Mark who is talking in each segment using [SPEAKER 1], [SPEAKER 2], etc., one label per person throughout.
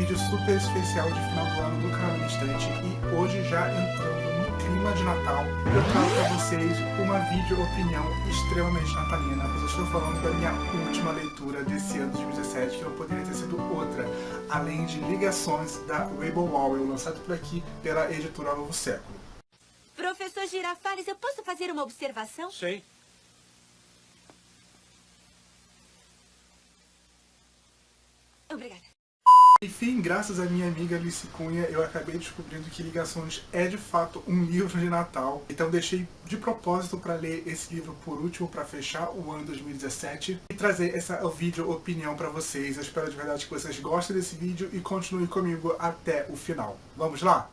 [SPEAKER 1] vídeo super especial de final do ano do canal Instante e hoje já entrando no clima de Natal, eu trago para vocês uma vídeo opinião extremamente natalina, pois eu estou falando da minha última leitura desse ano de 2017, que não poderia ter sido outra, além de Ligações da Rainbow Rowell, lançado por aqui pela editora Novo Século.
[SPEAKER 2] Professor Girafales, eu posso fazer uma observação?
[SPEAKER 3] Sim.
[SPEAKER 2] Obrigada.
[SPEAKER 1] Enfim, graças à minha amiga Alice Cunha, eu acabei descobrindo que Ligações é de fato um livro de Natal. Então deixei de propósito para ler esse livro por último, para fechar o ano 2017 e trazer essa vídeo opinião para vocês. Eu espero de verdade que vocês gostem desse vídeo e continuem comigo até o final. Vamos lá?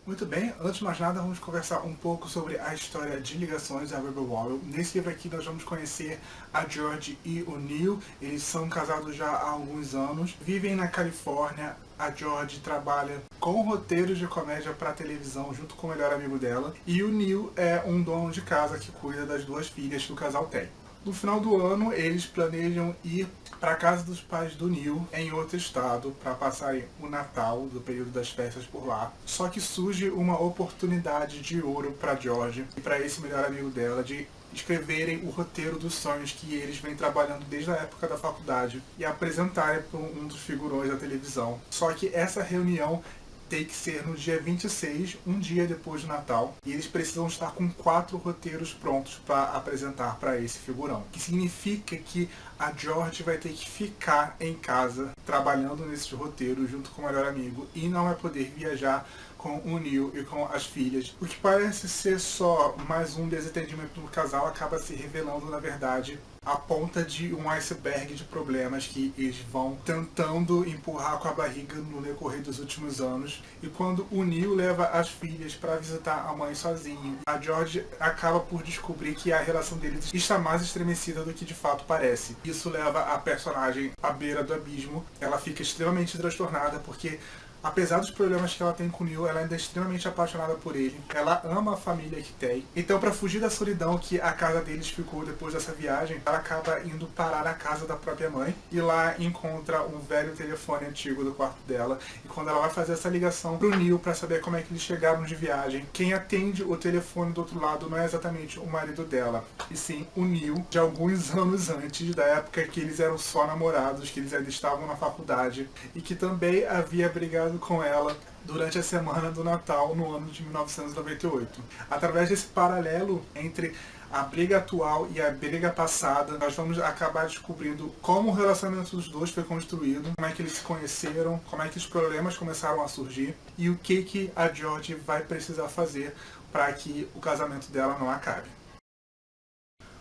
[SPEAKER 1] Muito bem, antes de mais nada vamos conversar um pouco sobre a história de Ligações da Rainbow Rowell. Nesse livro aqui nós vamos conhecer a George e o Neil. Eles são casados já há alguns anos, vivem na Califórnia. A George trabalha com roteiros de comédia para televisão junto com o melhor amigo dela. E o Neil é um dono de casa que cuida das duas filhas que o casal tem. No final do ano, eles planejam ir para a casa dos pais do Neil, em outro estado, para passarem o Natal, do período das festas por lá. Só que surge uma oportunidade de ouro para George e para esse melhor amigo dela de escreverem o roteiro dos sonhos que eles vêm trabalhando desde a época da faculdade e apresentarem para um dos figurões da televisão. Só que essa reunião tem que ser no dia 26, um dia depois do Natal, e eles precisam estar com 4 roteiros prontos para apresentar para esse figurão. Que significa que a George vai ter que ficar em casa trabalhando nesses roteiros junto com o melhor amigo e não vai poder viajar com o Neil e com as filhas. O que parece ser só mais um desentendimento do casal acaba se revelando, na verdade, a ponta de um iceberg de problemas que eles vão tentando empurrar com a barriga no decorrer dos últimos anos. E quando o Neil leva as filhas para visitar a mãe sozinho, a George acaba por descobrir que a relação deles está mais estremecida do que de fato parece. Isso leva a personagem à beira do abismo. Ela fica extremamente transtornada porque, apesar dos problemas que ela tem com o Neil, ela ainda é extremamente apaixonada por ele. Ela ama a família que tem. Então, para fugir da solidão que a casa deles ficou depois dessa viagem, ela acaba indo parar na casa da própria mãe. E lá encontra um velho telefone antigo do quarto dela. E quando ela vai fazer essa ligação pro Neil para saber como é que eles chegaram de viagem, quem atende o telefone do outro lado não é exatamente o marido dela, e sim o Neil, de alguns anos antes, da época que eles eram só namorados, que eles ainda estavam na faculdade, e que também havia brigado com ela durante a semana do Natal no ano de 1998. Através desse paralelo entre a briga atual e a briga passada, nós vamos acabar descobrindo como o relacionamento dos dois foi construído, como é que eles se conheceram, como é que os problemas começaram a surgir e o que a George vai precisar fazer para que o casamento dela não acabe.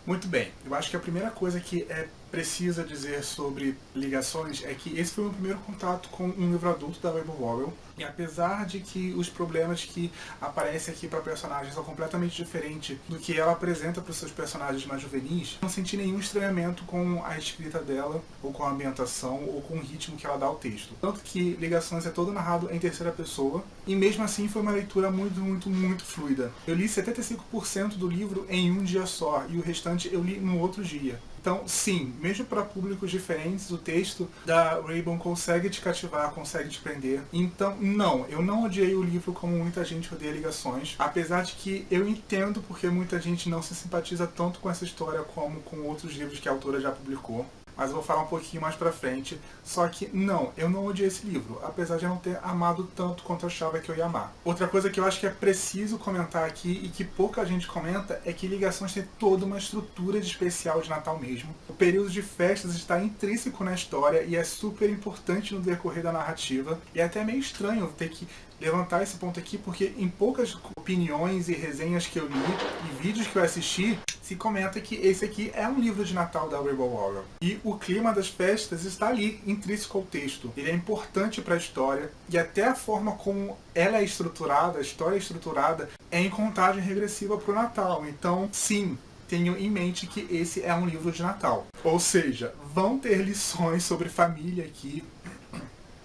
[SPEAKER 1] Muito bem, eu acho que a primeira coisa que precisa dizer sobre Ligações é que esse foi o meu primeiro contato com um livro adulto da Rainbow Rowell. E apesar de que os problemas que aparecem aqui para personagens são completamente diferentes do que ela apresenta para os seus personagens mais juvenis, não senti nenhum estranhamento com a escrita dela, ou com a ambientação, ou com o ritmo que ela dá ao texto. Tanto que Ligações é todo narrado em terceira pessoa, e mesmo assim foi uma leitura muito fluida. Eu li 75% do livro em um dia só, e o restante eu li no outro dia. Então, sim, mesmo para públicos diferentes, o texto da Rainbow consegue te cativar, consegue te prender. Então, não, eu não odiei o livro como muita gente odeia Ligações, apesar de que eu entendo porque muita gente não se simpatiza tanto com essa história como com outros livros que a autora já publicou. Mas eu vou falar um pouquinho mais pra frente. Só que não, eu não odiei esse livro, apesar de eu não ter amado tanto quanto eu achava que eu ia amar. Outra coisa que eu acho que é preciso comentar aqui e que pouca gente comenta é que Ligações tem toda uma estrutura de especial de Natal mesmo. O período de festas está intrínseco na história e é super importante no decorrer da narrativa. E é até meio estranho ter que levantar esse ponto aqui, porque em poucas opiniões e resenhas que eu li e vídeos que eu assisti, se comenta que esse aqui é um livro de Natal da Rainbow Rowell. E o clima das festas está ali, intrínseco ao texto. Ele é importante para a história e até a forma como ela é estruturada, a história é estruturada, é em contagem regressiva para o Natal. Então, sim, tenho em mente que esse é um livro de Natal. Ou seja, vão ter lições sobre família aqui,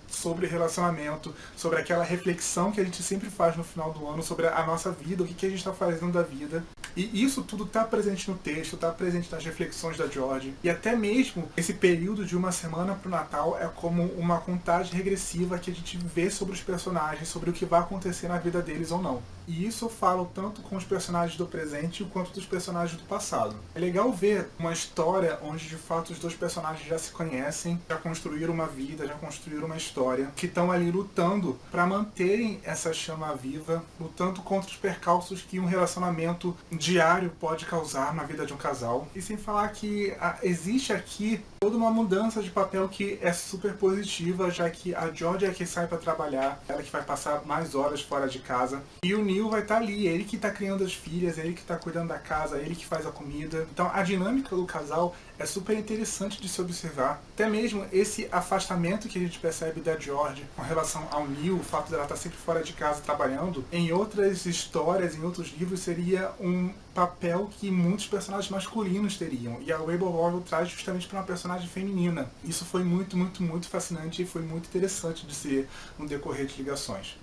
[SPEAKER 1] sobre relacionamento, sobre aquela reflexão que a gente sempre faz no final do ano, sobre a nossa vida, o que a gente está fazendo da vida. E isso tudo está presente no texto, está presente nas reflexões da George. E até mesmo esse período de uma semana para o Natal é como uma contagem regressiva que a gente vê sobre os personagens, sobre o que vai acontecer na vida deles ou não. E isso eu falo tanto com os personagens do presente quanto dos personagens do passado. É legal ver uma história onde de fato os dois personagens já se conhecem, já construíram uma vida, já construíram uma história, que estão ali lutando para manterem essa chama viva, lutando contra os percalços que um relacionamento diário pode causar na vida de um casal. E sem falar que existe aqui toda uma mudança de papel que é super positiva, já que a George é que sai para trabalhar, ela que vai passar mais horas fora de casa, e o Neil vai estar ali, ele que está criando as filhas, ele que está cuidando da casa, ele que faz a comida. Então a dinâmica do casal é super interessante de se observar. Até mesmo esse afastamento que a gente percebe da George com relação ao Neil, o fato dela estar sempre fora de casa trabalhando, em outras histórias, em outros livros, seria um papel que muitos personagens masculinos teriam. E a Rainbow Rowell traz justamente para uma personagem feminina. Isso foi muito, muito, muito fascinante e foi muito interessante de ser no decorrer de ligações.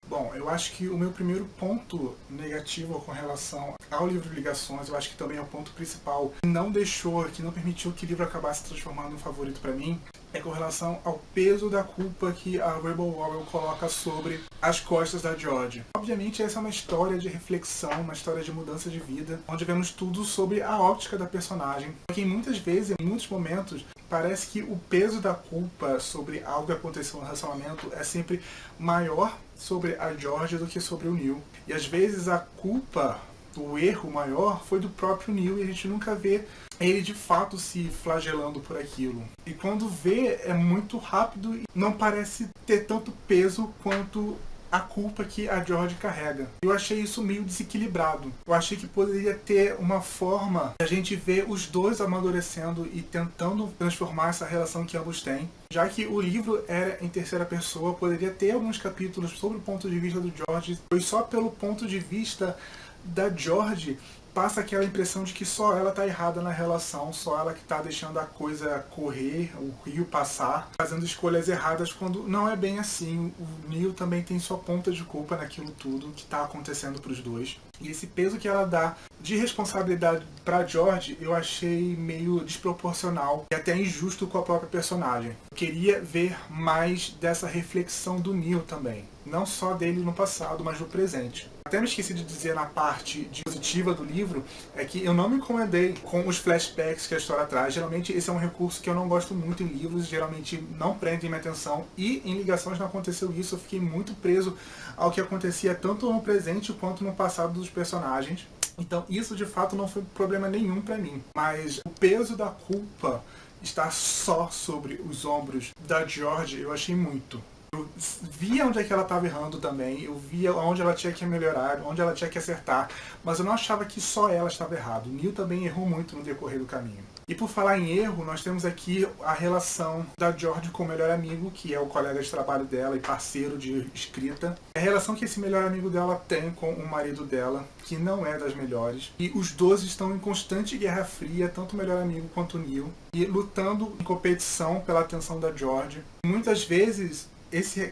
[SPEAKER 1] Bom, eu acho que o meu primeiro ponto negativo com relação ao livro de ligações, eu acho que também é o ponto principal, que não permitiu que o livro acabasse se transformando em favorito para mim, é com relação ao peso da culpa que a Rainbow Rowell coloca sobre as costas da George. Obviamente essa é uma história de reflexão, uma história de mudança de vida, onde vemos tudo sobre a óptica da personagem, que muitas vezes, em muitos momentos, parece que o peso da culpa sobre algo que aconteceu no relacionamento é sempre maior sobre a George do que sobre o Neil. E às vezes a culpa, o erro maior, foi do próprio Neil e a gente nunca vê ele de fato se flagelando por aquilo. E quando vê, é muito rápido e não parece ter tanto peso quanto a culpa que a George carrega. Eu achei isso meio desequilibrado. Eu achei que poderia ter uma forma de a gente ver os dois amadurecendo e tentando transformar essa relação que ambos têm. Já que o livro era em terceira pessoa, poderia ter alguns capítulos sobre o ponto de vista do George. Foi só pelo ponto de vista da George passa aquela impressão de que só ela tá errada na relação, só ela que tá deixando a coisa correr, o rio passar, fazendo escolhas erradas, quando não é bem assim. O Neil também tem sua ponta de culpa naquilo tudo que tá acontecendo pros dois. E esse peso que ela dá de responsabilidade pra George, eu achei meio desproporcional e até injusto com a própria personagem. Eu queria ver mais dessa reflexão do Neil também. Não só dele no passado, mas no presente. Até me esqueci de dizer na parte positiva do livro, é que eu não me incomodei com os flashbacks que a história traz. Geralmente esse é um recurso que eu não gosto muito em livros, geralmente não prendem minha atenção, e em ligações não aconteceu isso. Eu fiquei muito preso ao que acontecia tanto no presente quanto no passado dos personagens. Então isso de fato não foi problema nenhum pra mim. Mas o peso da culpa estar só sobre os ombros da George, eu achei muito. Eu via onde é que ela estava errando também, eu via onde ela tinha que melhorar, onde ela tinha que acertar, mas eu não achava que só ela estava errada. O Neil também errou muito no decorrer do caminho. E por falar em erro, nós temos aqui a relação da George com o melhor amigo, que é o colega de trabalho dela e parceiro de escrita. A relação que esse melhor amigo dela tem com o marido dela, que não é das melhores. E os dois estão em constante guerra fria, tanto o melhor amigo quanto o Neil, e lutando em competição pela atenção da George. Muitas vezes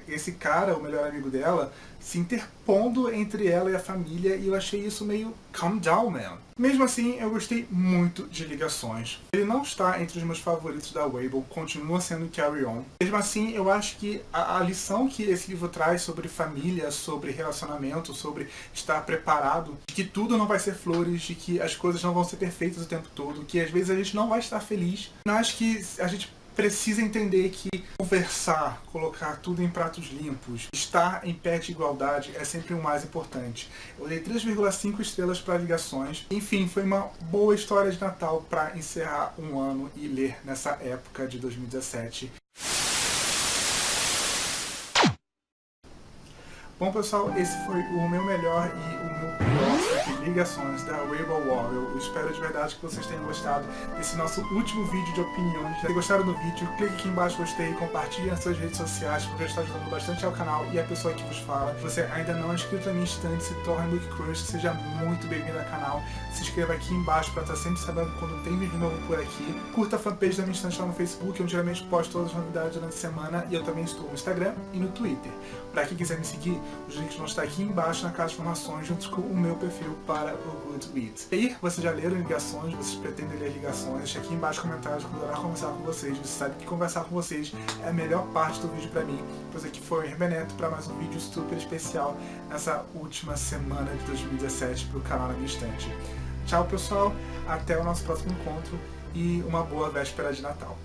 [SPEAKER 1] esse cara, o melhor amigo dela, se interpondo entre ela e a família, e eu achei isso meio calm down, man. Mesmo assim, eu gostei muito de Ligações. Ele não está entre os meus favoritos da Rainbow, continua sendo Carry On. Mesmo assim, eu acho que a lição que esse livro traz sobre família, sobre relacionamento, sobre estar preparado, de que tudo não vai ser flores, de que as coisas não vão ser perfeitas o tempo todo, que às vezes a gente não vai estar feliz. Eu acho que a gente precisa entender que conversar, colocar tudo em pratos limpos, estar em pé de igualdade é sempre o mais importante. Eu dei 3,5 estrelas para Ligações. Enfim, foi uma boa história de Natal para encerrar um ano e ler nessa época de 2017. Bom, pessoal, esse foi o meu melhor e o meu pior de Ligações da Rainbow Rowell. Eu espero de verdade que vocês tenham gostado desse nosso último vídeo de opiniões. Se gostaram do vídeo, clique aqui embaixo gostei, compartilhe nas suas redes sociais, porque está ajudando bastante ao canal e a pessoa que vos fala. Se você ainda não é inscrito na minha estante, se torne Book Crush, seja muito bem-vindo ao canal. Se inscreva aqui embaixo para estar sempre sabendo quando tem vídeo novo por aqui. Curta a fanpage da minha estante lá no Facebook, onde geralmente posto todas as novidades durante a semana, e eu também estou no Instagram e no Twitter. Para quem quiser me seguir, os links vão estar aqui embaixo na caixa de informações, junto com o meu perfil perfil para o Goodreads. E vocês já leram ligações, vocês pretendem ler ligações, deixa aqui embaixo nos comentários que eu vou conversar com vocês. Você sabe que conversar com vocês é a melhor parte do vídeo pra mim. Pois aqui foi o Herber Neto para mais um vídeo super especial nessa última semana de 2017 pro canal Na Minha Estante. Tchau pessoal, até o nosso próximo encontro e uma boa véspera de Natal.